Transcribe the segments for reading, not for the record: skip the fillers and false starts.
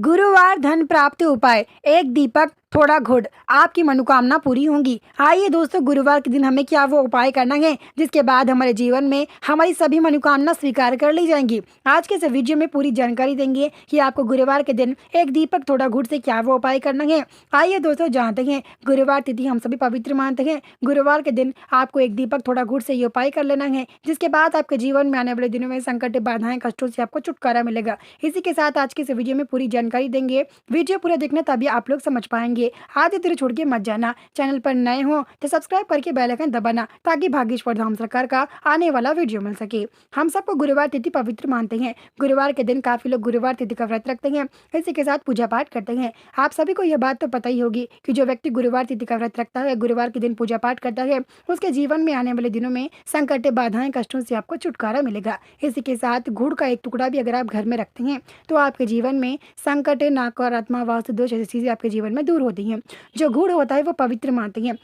गुरुवार धन प्राप्ति उपाय। एक दीपक थोड़ा गुड़, आपकी मनोकामना पूरी होंगी। आइए दोस्तों, गुरुवार के दिन हमें क्या वो उपाय करना है जिसके बाद हमारे जीवन में हमारी सभी मनोकामना स्वीकार कर ली जाएंगी। आज के इस वीडियो में पूरी जानकारी देंगे कि आपको गुरुवार के दिन एक दीपक थोड़ा गुड़ से क्या वो उपाय करना है। आइए दोस्तों जानते हैं। गुरुवार तिथि हम सभी पवित्र मानते हैं। गुरुवार के दिन आपको एक दीपक थोड़ा गुड़ से ये उपाय कर लेना है, जिसके बाद आपके जीवन में आने वाले दिनों में संकट, बाधाएं, कष्टों से आपको छुटकारा मिलेगा। इसी के साथ आज के इस वीडियो में पूरी जानकारी देंगे। वीडियो पूरा देखना, तभी आप लोग समझ पाएंगे। आधे अधूरे छोड़ के मत जाना। चैनल पर नए हो तो सब्सक्राइब करके बेल आइकन दबाना, ताकि भाग्येश्वर धाम सरकार का आने वाला वीडियो मिल सके। हम सबको गुरुवार तिथि पवित्र मानते हैं। गुरुवार के दिन काफी लोग गुरुवार तिथि का व्रत रखते हैं, इसी के साथ पूजा पाठ करते हैं। आप सभी को यह बात तो पता ही होगी कि जो व्यक्ति गुरुवार तिथि का व्रत रखता है, गुरुवार के दिन पूजा पाठ करता है, उसके जीवन में आने वाले दिनों में संकट, बाधाएं, कष्टों से आपको छुटकारा मिलेगा। इसी के साथ गुड़ का एक टुकड़ा भी अगर आप घर में रखते हैं तो आपके जीवन में संकट, नकारात्मक, वास्तु दोष ऐसी चीजें आपके जीवन में दूर होती हैं। जो गुड़ होता है वो पवित्र मानते हैं।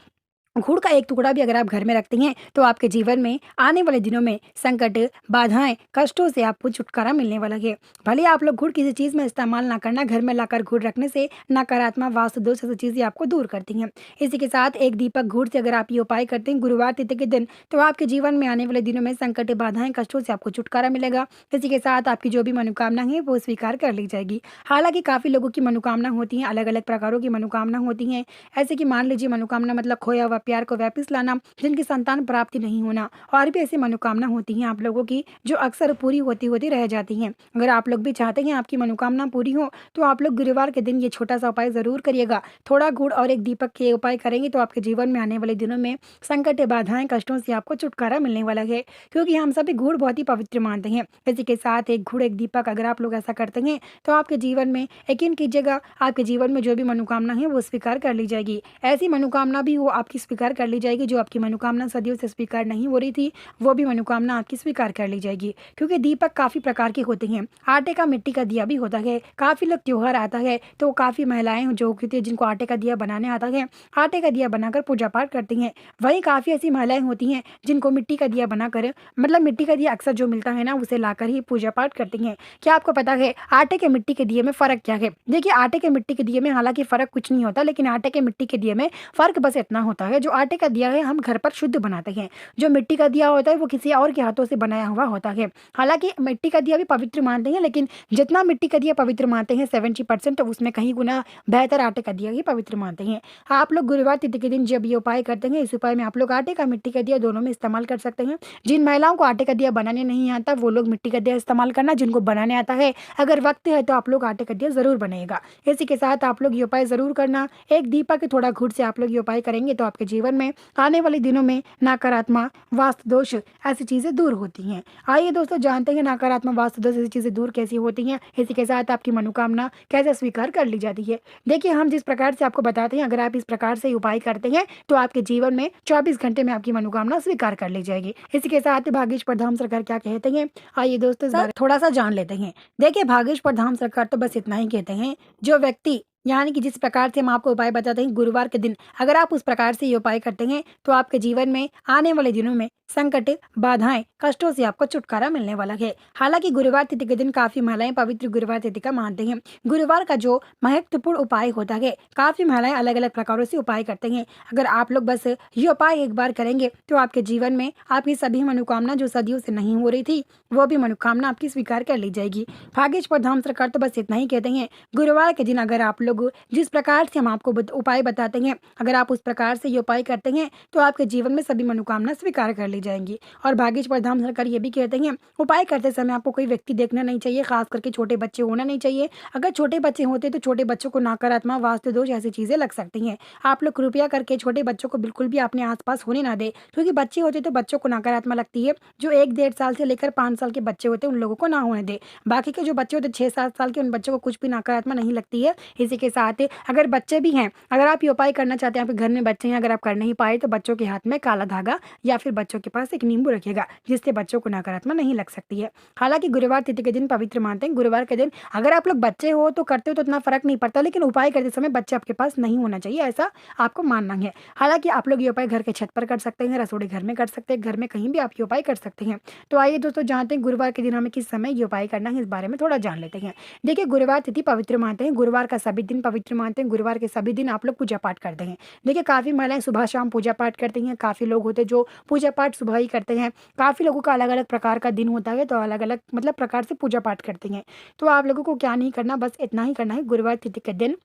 गुड़ का एक टुकड़ा भी अगर आप घर में रखते हैं तो आपके जीवन में आने वाले दिनों में संकट, बाधाएं, कष्टों से आपको छुटकारा मिलने वाला है। भले आप लोग गुड़ किसी चीज में इस्तेमाल ना करना, घर में लाकर गुड़ रखने से नकारात्मक, वास्तु दोष ऐसी चीजें आपको दूर करती हैं। इसी के साथ एक दीपक गुड़ से अगर आप ये उपाय करते हैं गुरुवार तिथि के दिन, तो आपके जीवन में आने वाले दिनों में संकट, बाधाएं, कष्टों से आपको छुटकारा मिलेगा। इसी के साथ आपकी जो भी मनोकामना है वो स्वीकार कर ली जाएगी। हालांकि काफी लोगों की मनोकामना होती है, अलग अलग प्रकारों की मनोकामना होती है। ऐसे कि मान लीजिए मनोकामना मतलब खोया हुआ प्यार को वापस लाना, जिनकी संतान प्राप्ति नहीं होना, और भी ऐसी मनोकामना होती हैं आप लोगों की जो अक्सर पूरी होती होती रह जाती हैं। अगर आप लोग भी चाहते हैं आपकी मनोकामना पूरी हो, तो आप लोग गुरुवार के दिन ये छोटा सा उपाय जरूर करिएगा। थोड़ा गुड़ और एक दीपक के उपाय करेंगे तो आपके जीवन में आने वाले दिनों में संकट, बाधाएं, कष्टों से आपको छुटकारा मिलने वाला है, क्योंकि हम सभी गुड़ बहुत ही पवित्र मानते हैं। इसी के साथ एक गुड़, एक दीपक अगर आप लोग ऐसा करते हैं तो आपके जीवन में, यकीन कीजिएगा, आपके जीवन में जो भी मनोकामना है वो स्वीकार कर ली जाएगी। ऐसी मनोकामना भी वो आपकी स्वीकार कर ली जाएगी जो आपकी मनोकामना सदियों से स्वीकार नहीं हो रही थी, वो भी मनोकामना आपकी स्वीकार कर ली जाएगी। क्योंकि दीपक काफी प्रकार के होते हैं। आटे का, मिट्टी का दिया भी होता है। काफी लोग त्योहार आता है तो काफी महिलाएं जो होती है जिनको आटे का दिया बनाने आता है, आटे का दिया बनाकर पूजा पाठ करती हैं। वहीं काफी ऐसी महिलाएं होती हैं जिनको मिट्टी का दिया बनाकर, मतलब मिट्टी का दिया अक्सर जो मिलता है ना, उसे लाकर ही पूजा पाठ करती हैं। क्या आपको पता है आटे के, मिट्टी के दिए में फर्क क्या है? देखिए, आटे के, मिट्टी के दिए में हालांकि फर्क कुछ नहीं होता, लेकिन आटे के, मिट्टी के दिए में फर्क बस इतना होता है, जो आटे का दिया है हम घर पर शुद्ध बनाते हैं, जो मिट्टी का दिया होता है वो किसी और के हाथों से बनाया हुआ होता है। हालांकि मिट्टी का दिया भी पवित्र मानते हैं, लेकिन जितना मिट्टी का दिया पवित्र मानते हैं 70%, तो उसमें कहीं गुना बेहतर आटे का दिया ही पवित्र मानते हैं। आप लोग गुरुवार तिथि के दिन जब ये उपाय करते हैं, इस उपाय में आप लोग आटे का, मिट्टी का दिया दोनों में इस्तेमाल कर सकते हैं। जिन महिलाओं को आटे का दिया बनाने नहीं आता वो लोग मिट्टी का दिया इस्तेमाल करना, जिनको बनाने आता है, अगर वक्त है तो आप लोग आटे का दिया जरूर बनाएगा। इसी के साथ आप लोग ये उपाय जरूर करना। एक दीपक के थोड़ा गुड़ से आप लोग ये उपाय करेंगे तो आपके जीवन में आने वाले दिनों में नकारात्मक, वास्तु दोष ऐसी चीजें दूर होती हैं। आइए दोस्तों जानते हैं नकारात्मक, वास्तु दोष ऐसी चीजें दूर कैसी होती हैं। इसी के साथ आपकी मनोकामना कैसे स्वीकार कर ली जाती है। देखिए, हम जिस प्रकार से आपको बताते हैं, अगर आप इस प्रकार से उपाय करते हैं तो आपके जीवन में 24 घंटे में आपकी मनोकामना स्वीकार कर ली जाएगी। इसी के साथ भाग्येश्वर धाम सरकार क्या कहते हैं, आइए दोस्तों इस बारे थोड़ा सा जान लेते हैं। देखिए, भाग्येश्वर धाम सरकार तो बस इतना ही कहते हैं, जो व्यक्ति, यानी कि जिस प्रकार से हम आपको उपाय बताते हैं गुरुवार के दिन, अगर आप उस प्रकार से ये उपाय करते हैं तो आपके जीवन में आने वाले दिनों में संकट, बाधाएं, कष्टों से आपको छुटकारा मिलने वाला है। हालांकि गुरुवार तिथि के दिन काफी महिलाएं पवित्र गुरुवार तिथि का मानते हैं। गुरुवार का जो महत्वपूर्ण उपाय होता है, काफी महिलाएं अलग अलग प्रकारों से उपाय करते हैं। अगर आप लोग बस ये उपाय एक बार करेंगे तो आपके जीवन में आपकी सभी मनोकामना जो सदियों से नहीं हो रही थी, वो भी मनोकामना आपकी स्वीकार कर ली जाएगी। भाग्येश्वर धाम सरकार तो बस इतना ही कहते हैं, गुरुवार के दिन अगर आप लोग जिस प्रकार से हम आपको उपाय बताते हैं, अगर आप उस प्रकार से ये उपाय करते हैं तो आपके जीवन में सभी मनोकामना स्वीकार कर ली जाएंगी। और भाग्येश्वर धाम सरकार ये भी कहते हैं, उपाय करते समय आपको कोई व्यक्ति देखना नहीं चाहिए, खास करके छोटे बच्चे होना नहीं चाहिए। अगर छोटे बच्चे होते तो छोटे बच्चों को नकारात्मक, वास्तु दोष ऐसी चीजें लग सकती हैं। आप लोग कृपया करके छोटे बच्चों को बिल्कुल भी अपने आसपास होने ना दे, क्योंकि बच्चे होते तो बच्चों को नकारात्मक लगती है। जो 1-1.5 साल से लेकर 5 साल के बच्चे होते हैं उन लोगों को ना होने दे। बाकी के जो बच्चे होते 6-7 साल के, उन बच्चों को कुछ भी नकारात्मक नहीं लगती है। इसी के साथ अगर बच्चे भी हैं, अगर आप ये उपाय करना चाहते हैं, आपके घर में बच्चे हैं, अगर आप कर नहीं पाए तो बच्चों के हाथ में काला धागा या फिर बच्चों आपके पास एक नींबू रखिएगा, जिससे बच्चों को नकारात्मक नहीं लग सकती है। हालांकि गुरुवार तिथि के दिन पवित्र मानते हैं। गुरुवार के दिन अगर आप लोग बच्चे हो तो करते हो तो इतना फर्क नहीं पड़ता, लेकिन उपाय करते समय बच्चे आपके पास नहीं होना चाहिए, ऐसा आपको मानना है। हालांकि आप लोग ये उपाय घर के छत पर कर सकते हैं, रसोई घर में कर सकते हैं, घर में कहीं भी आप ये उपाय कर सकते हैं। तो आइए दोस्तों जानते हैं गुरुवार के दिन हमें किस समय ये उपाय करना है, इस बारे में थोड़ा जान लेते हैं। देखिए, गुरुवार तिथि पवित्र मानते हैं, गुरुवार का सभी दिन पवित्र मानते हैं, गुरुवार के सभी दिन आप लोग पूजा पाठ करते हैं। देखिए, काफ़ी महिलाएं सुबह शाम पूजा पाठ करती हैं, काफ़ी लोग होते हैं जो पूजा पाठ सुबह ही करते हैं, काफ़ी लोगों का अलग अलग प्रकार का दिन होता है, तो अलग अलग मतलब प्रकार से पूजा पाठ करते हैं। तो आप लोगों को क्या नहीं करना, बस इतना ही करना है, गुरुवार तिथि के दिन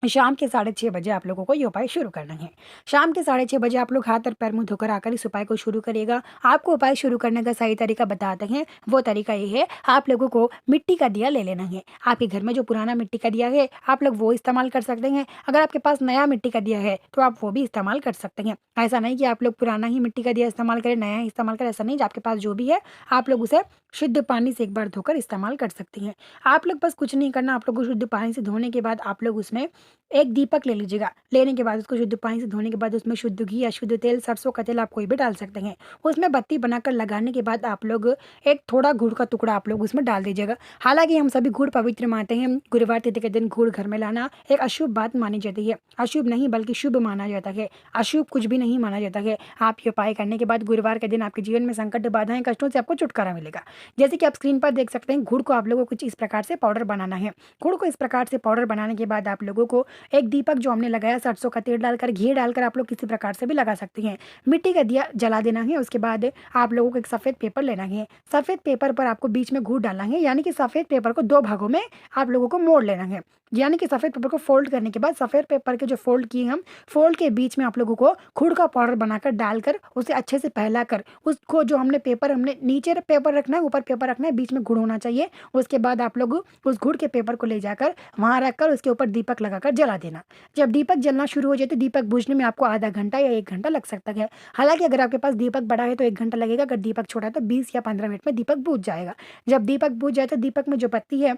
शाम के 6:30 बजे आप लोगों को ये उपाय शुरू करना है। शाम के 6:30 बजे आप लोग हाथ और पैर मुंह धोकर आकर इस उपाय को शुरू करिएगा। आपको उपाय शुरू करने का सही तरीका बताते हैं। वो तरीका ये है, आप लोगों को मिट्टी का दिया ले लेना है। आपके घर में जो पुराना मिट्टी का दिया है आप लोग वो इस्तेमाल कर सकते हैं। अगर आपके पास नया मिट्टी का दिया है तो आप वो भी इस्तेमाल कर सकते हैं। ऐसा नहीं कि आप लोग पुराना ही मिट्टी का दिया इस्तेमाल करें, नया ही इस्तेमाल करें, ऐसा नहीं। आपके पास जो भी है आप लोग उसे शुद्ध पानी से एक बार धोकर इस्तेमाल कर सकती हैं। आप लोग बस कुछ नहीं करना, आप लोग को शुद्ध पानी से धोने के बाद आप लोग उसमें एक दीपक ले लीजिएगा। लेने के बाद उसको शुद्ध पानी से धोने के बाद उसमें शुद्ध घी या शुद्ध तेल, सरसों का तेल आप कोई भी डाल सकते हैं। उसमें बत्ती बनाकर लगाने के बाद आप लोग एक थोड़ा गुड़ का टुकड़ा आप लोग उसमें डाल दीजिएगा। हालांकि हम सभी गुड़ पवित्र मानते हैं, गुरुवार तिथि के दिन गुड़ घर में लाना एक अशुभ बात मानी जाती है। अशुभ नहीं बल्कि शुभ माना जाता है, अशुभ कुछ भी नहीं माना जाता है। आप ये उपाय करने के बाद गुरुवार के दिन आपके जीवन में संकट, बाधाएं, कष्टों से आपको छुटकारा मिलेगा। जैसे कि आप स्क्रीन पर देख सकते हैं, गुड़ को आप लोगों को कुछ इस प्रकार से पाउडर बनाना है। गुड़ को इस प्रकार से पाउडर बनाने के बाद आप लोगों को एक दीपक जो हमने लगाया सरसों का तेल डालकर, घी डालकर आप लोग किसी प्रकार से भी लगा सकते हैं। मिट्टी का दिया जला देना है। उसके बाद आप लोगों को एक सफ़ेद पेपर लेना है। सफ़ेद पेपर पर आपको बीच में गुड़ डालना है, यानी कि सफ़ेद पेपर को 2 भागों में आप लोगों को मोड़ लेना है। यानी कि सफ़ेद पेपर को फोल्ड करने के बाद सफ़ेद पेपर के जो फोल्ड किए हम, फोल्ड के बीच में आप लोगों को गुड़ का पाउडर बनाकर डालकर उसे अच्छे से फैलाकर उसको जो हमने पेपर, हमने नीचे पेपर रखना है, ऊपर पेपर रखना है, बीच में गुड़ होना चाहिए। उसके बाद आप लोग उस गुड़ के पेपर को ले जाकर वहाँ रखकर उसके ऊपर दीपक लगाकर जला देना। जब दीपक जलना शुरू हो जाए तो दीपक बुझने में आपको आधा घंटा या 1 घंटा लग सकता है। हालांकि अगर आपके पास दीपक बड़ा है तो 1 घंटा लगेगा, अगर दीपक छोटा है तो 20 या 15 मिनट में दीपक बुझ जाएगा। जब दीपक बुझ जाए तो दीपक में जो बत्ती है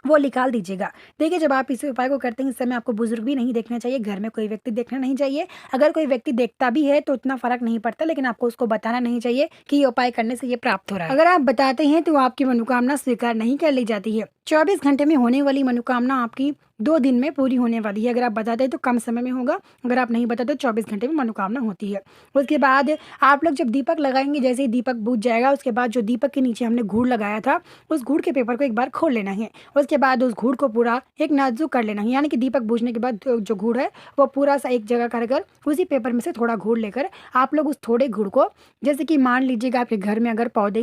वो निकाल दीजिएगा। देखिए, जब आप इस उपाय को करते हैं इस समय आपको बुजुर्ग भी नहीं देखना चाहिए, घर में कोई व्यक्ति देखना नहीं चाहिए। अगर कोई व्यक्ति देखता भी है तो इतना फर्क नहीं पड़ता, लेकिन आपको उसको बताना नहीं चाहिए कि ये उपाय करने से ये प्राप्त हो रहा है। अगर आप बताते हैं तो आपकी मनोकामना स्वीकार नहीं कर ली जाती है। 24 घंटे में होने वाली मनोकामना आपकी 2 दिन में पूरी होने वाली है। अगर आप बताते हैं तो कम समय में होगा, अगर आप नहीं बताते तो 24 घंटे में मनोकामना होती है। उसके बाद आप लोग जब दीपक लगाएंगे, जैसे ही दीपक बुझ जाएगा उसके बाद जो दीपक के नीचे हमने गुड़ लगाया था उस गुड़ के पेपर को एक बार खोल लेना है। उसके बाद उस गुड़ को पूरा एक नाजुक कर लेना है, यानी कि दीपक बुझने के बाद जो गुड़ है वो पूरा सा एक जगह कर उसी पेपर में से थोड़ा गुड़ लेकर आप लोग उस थोड़े गुड़ को, जैसे कि मान लीजिएगा आपके घर में अगर पौधे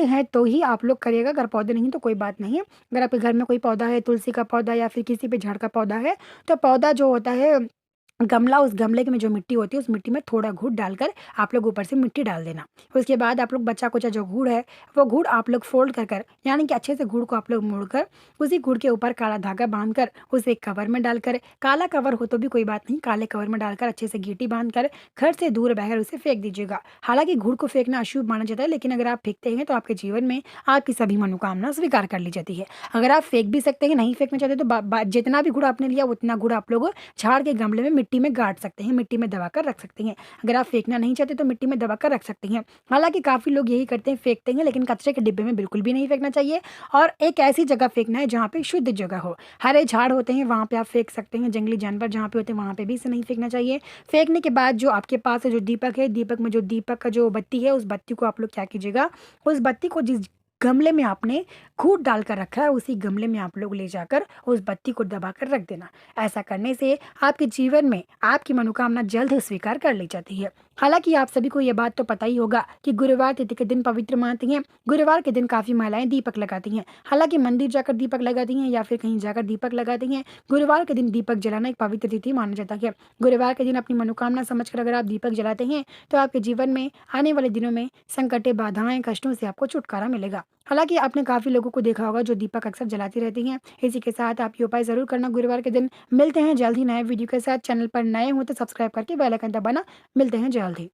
हैं तो ही आप लोग करिएगा, अगर पौधे नहीं तो कोई बात नहीं। अगर आपके घर में कोई पौधा है, तुलसी का पौधा या फिर किसी भी झाड़ का पौधा है, तो पौधा जो होता है गमला, उस गमले के में जो मिट्टी होती है उस मिट्टी में थोड़ा गुड़ डालकर आप लोग ऊपर से मिट्टी डाल देना। उसके बाद आप लोग बचा कुचा जो गुड़ है वो गुड़ आप लोग फोल्ड कर यानी कि अच्छे से गुड़ को आप लोग मोड़कर उसी गुड़ के ऊपर काला धागा बांधकर उसे एक कवर में डालकर, काला कवर हो तो भी कोई बात नहीं, काले कवर में डालकर अच्छे से गीटी बांधकर घर से दूर बहकर उसे फेंक दीजिएगा। हालांकि गुड़ को फेंकना अशुभ माना जाता है, लेकिन अगर आप फेंकते हैं तो आपके जीवन में आपकी सभी मनोकामना स्वीकार कर ली जाती है। अगर आप फेंक भी सकते हैं, नहीं फेंकना चाहते तो जितना भी गुड़ आपने लिया उतना गुड़ आप लोग झाड़ के गमले में मिट्टी में गाड़ सकते हैं, मिट्टी में दबाकर रख सकते हैं। अगर आप फेंकना नहीं चाहते तो मिट्टी में दबाकर रख सकते हैं। हालांकि काफ़ी लोग यही करते हैं, फेंकते हैं, लेकिन कचरे के डिब्बे में बिल्कुल भी नहीं फेंकना चाहिए और एक ऐसी जगह फेंकना है जहाँ पे शुद्ध जगह हो। हरे झाड़ होते हैं वहाँ पे आप फेंक सकते हैं, जंगली जानवर जहाँ पे होते हैं वहाँ पे भी इसे नहीं फेंकना चाहिए। फेंकने के बाद जो आपके पास है जो दीपक है, दीपक में जो दीपक का जो बत्ती है उस बत्ती को आप लोग क्या कीजिएगा, उस बत्ती को जिस गमले में आपने खूब डालकर रखा है उसी गमले में आप लोग ले जाकर उस बत्ती को दबाकर रख देना। ऐसा करने से आपके जीवन में आपकी मनोकामना जल्द स्वीकार कर ली जाती है। हालांकि आप सभी को यह बात तो पता ही होगा कि गुरुवार तिथि के दिन पवित्र मानती हैं। गुरुवार के दिन काफ़ी महिलाएं दीपक लगाती हैं, हालांकि मंदिर जाकर दीपक लगाती हैं या फिर कहीं जाकर दीपक लगाती हैं। गुरुवार के दिन दीपक जलाना एक पवित्र तिथि माना जाता है। गुरुवार के दिन अपनी मनोकामना समझकर अगर आप दीपक जलाते हैं तो आपके जीवन में आने वाले दिनों में संकटे, बाधाएं, कष्टों से आपको छुटकारा मिलेगा। हालांकि आपने काफ़ी लोगों को देखा होगा जो दीपक अक्सर जलाती रहती हैं। इसी के साथ आप ये उपाय ज़रूर करना गुरुवार के दिन। मिलते हैं जल्द ही नए वीडियो के साथ। चैनल पर नए हो तो सब्सक्राइब करके बेल आइकन दबाना। मिलते हैं जल्द ही।